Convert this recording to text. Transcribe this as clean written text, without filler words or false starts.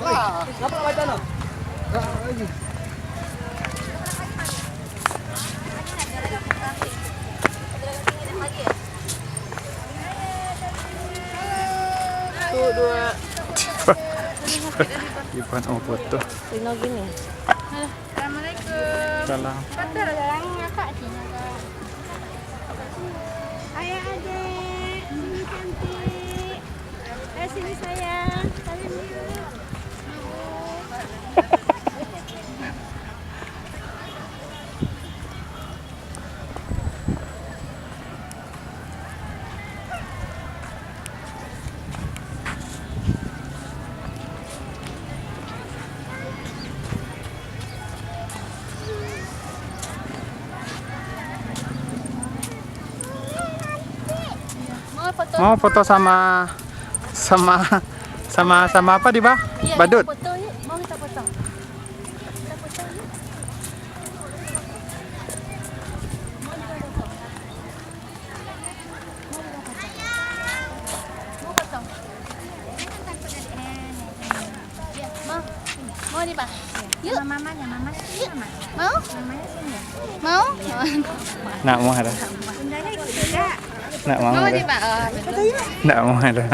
Ngapa baca no? Tuh dua. Ipan mau foto. Rino gini. Assalamualaikum. Salam. Betul orang ngakak Cina. Ayah adek, ini cantik. Sini sayang, salim dulu. Mau foto sama apa di bawah? Iya, Badut. kita foto yuk. Mau kita foto. Kita foto yuk. Mau foto. Mau nih pak? Yuk. Mamanya, mamanya sini mama. Mau? Mamanya sini ya. Mau? Nak mau ada. Bundanya ikut juga. Nak mau Mau ada. nih pak? Nak mau ada.